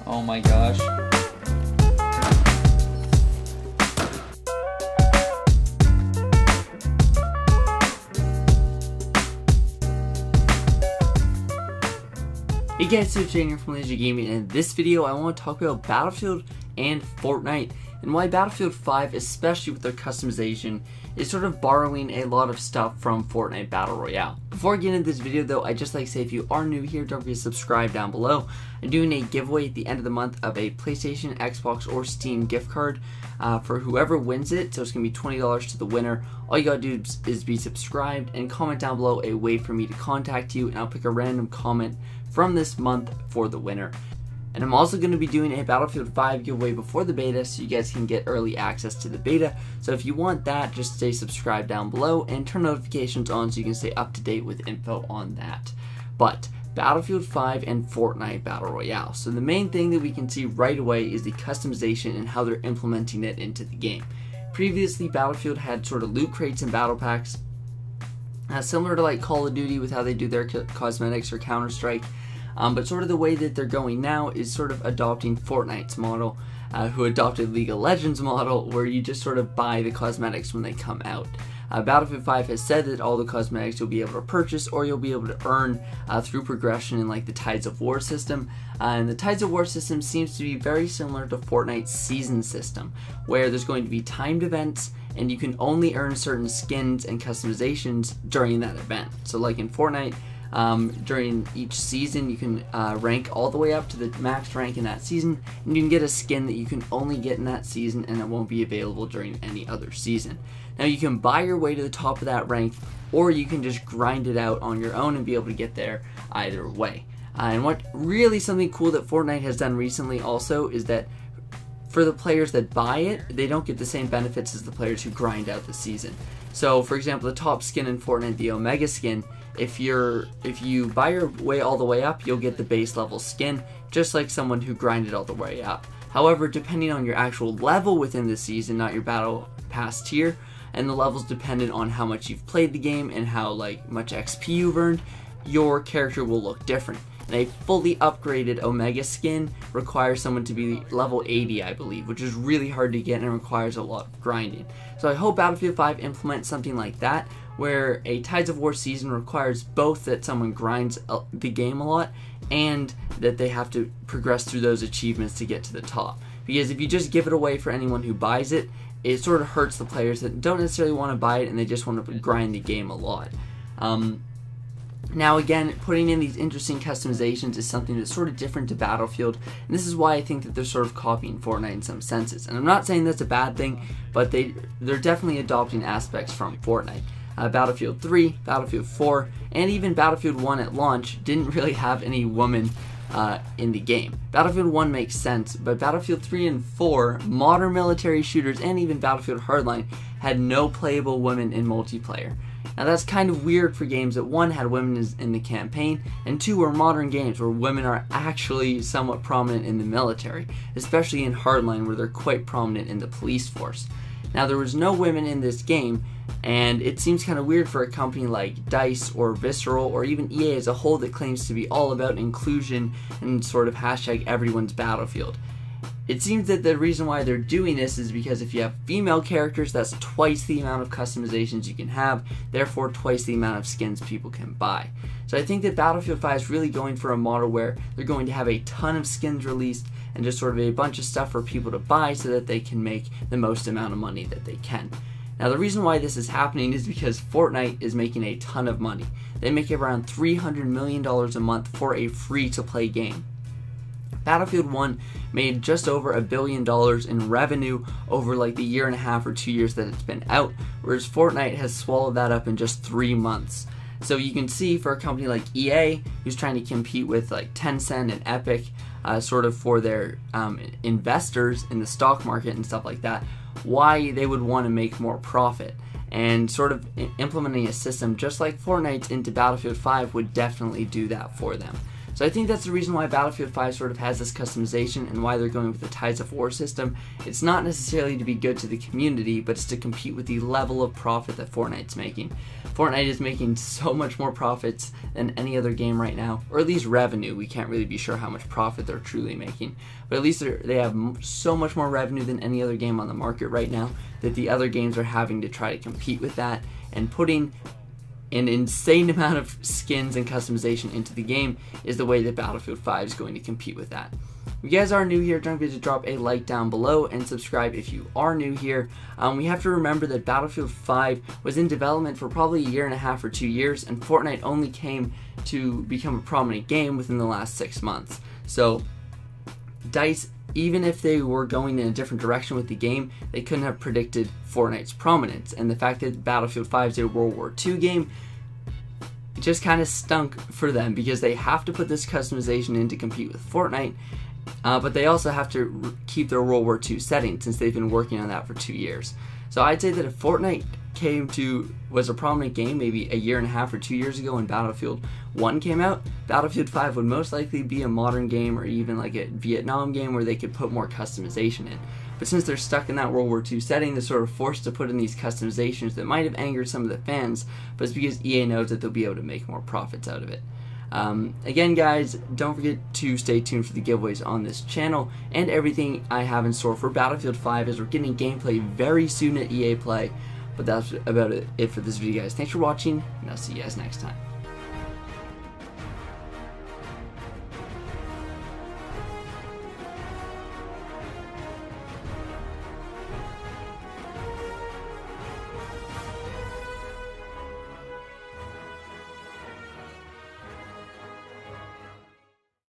Oh my gosh. Hey guys, it's Jane here from LazerGaming, and in this video I want to talk about Battlefield and Fortnite, and why Battlefield 5, especially with their customization, is sort of borrowing a lot of stuff from Fortnite Battle Royale. Before I get into this video though, I'd just like to say if you are new here, don't forget to subscribe down below. I'm doing a giveaway at the end of the month of a PlayStation, Xbox, or Steam gift card for whoever wins it, so it's going to be $20 to the winner. All you gotta do is be subscribed and comment down below a way for me to contact you, and I'll pick a random comment from this month for the winner. And I'm also going to be doing a Battlefield 5 giveaway before the beta, so you guys can get early access to the beta. So if you want that, just stay subscribed down below and turn notifications on so you can stay up to date with info on that. But Battlefield 5 and Fortnite Battle Royale. So the main thing that we can see right away is the customization and how they're implementing it into the game. Previously, Battlefield had sort of loot crates and battle packs, similar to like Call of Duty with how they do their cosmetics or Counter-Strike. But sort of the way that they're going now is sort of adopting Fortnite's model, who adopted League of Legends model, where you just sort of buy the cosmetics when they come out. Battlefield 5 has said that all the cosmetics you'll be able to purchase or you'll be able to earn through progression in like the Tides of War system. And the Tides of War system seems to be very similar to Fortnite's season system, where there's going to be timed events and you can only earn certain skins and customizations during that event. So like in Fortnite, during each season you can rank all the way up to the max rank in that season, and you can get a skin that you can only get in that season and it won't be available during any other season. Now you can buy your way to the top of that rank, or you can just grind it out on your own and be able to get there either way. And what really something cool that Fortnite has done recently also is that for the players that buy it, they don't get the same benefits as the players who grind out the season. So for example, the top skin in Fortnite, the Omega skin, if you buy your way all the way up, you'll get the base level skin, just like someone who grinded all the way up. However, depending on your actual level within the season, not your battle pass tier, and the level's dependent on how much you've played the game and how much XP you've earned, your character will look different. And a fully upgraded Omega skin requires someone to be level 80, I believe, which is really hard to get and requires a lot of grinding. So I hope Battlefield 5 implements something like that, where a Tides of War season requires both that someone grinds the game a lot and that they have to progress through those achievements to get to the top. Because if you just give it away for anyone who buys it, it sort of hurts the players that don't necessarily want to buy it and they just want to grind the game a lot. Now again, putting in these interesting customizations is something that's sort of different to Battlefield, and this is why I think that they're sort of copying Fortnite in some senses. And I'm not saying that's a bad thing, but they're definitely adopting aspects from Fortnite. Battlefield 3, Battlefield 4, and even Battlefield 1 at launch didn't really have any women in the game. Battlefield 1 makes sense, but Battlefield 3 and 4, modern military shooters, and even Battlefield Hardline had no playable women in multiplayer. Now that's kind of weird for games that 1 had women in the campaign, and 2 were modern games where women are actually somewhat prominent in the military, especially in Hardline where they're quite prominent in the police force. Now there was no women in this game, and it seems kind of weird for a company like DICE or Visceral or even EA as a whole that claims to be all about inclusion and sort of hashtag everyone's Battlefield. It seems that the reason why they're doing this is because if you have female characters, that's twice the amount of customizations you can have, therefore twice the amount of skins people can buy. So I think that Battlefield 5 is really going for a model where they're going to have a ton of skins released and just sort of a bunch of stuff for people to buy so that they can make the most amount of money that they can. Now the reason why this is happening is because Fortnite is making a ton of money. They make around $300 million a month for a free-to-play game. Battlefield 1 made just over $1 billion in revenue over like the year and a half or 2 years that it's been out, whereas Fortnite has swallowed that up in just 3 months. So you can see for a company like EA, who's trying to compete with like Tencent and Epic, sort of for their investors in the stock market and stuff like that, why they would want to make more profit. And sort of implementing a system just like Fortnite's into Battlefield 5 would definitely do that for them. So I think that's the reason why Battlefield 5 sort of has this customization and why they're going with the Tides of War system. It's not necessarily to be good to the community, but it's to compete with the level of profit that Fortnite's making. Fortnite is making so much more profits than any other game right now, or at least revenue. We can't really be sure how much profit they're truly making, but at least they have so much more revenue than any other game on the market right now that the other games are having to try to compete with that, and putting an insane amount of skins and customization into the game is the way that Battlefield 5 is going to compete with that. If you guys are new here, don't forget to drop a like down below and subscribe if you are new here. We have to remember that Battlefield 5 was in development for probably a year and a half or 2 years, and Fortnite only came to become a prominent game within the last 6 months. So DICE, even if they were going in a different direction with the game, they couldn't have predicted Fortnite's prominence. And the fact that Battlefield 5 is a World War II game just kind of stunk for them, because they have to put this customization in to compete with Fortnite, but they also have to keep their World War II setting since they've been working on that for 2 years. So I'd say that if Fortnite was a prominent game maybe a year and a half or 2 years ago when Battlefield 1 came out, Battlefield 5 would most likely be a modern game, or even like a Vietnam game where they could put more customization in. But since they're stuck in that World War II setting, they're sort of forced to put in these customizations that might have angered some of the fans, but it's because EA knows that they'll be able to make more profits out of it. Again guys, don't forget to stay tuned for the giveaways on this channel and everything I have in store for Battlefield 5, as we're getting gameplay very soon at EA Play. But that's about it for this video guys. Thanks for watching, and I'll see you guys next time.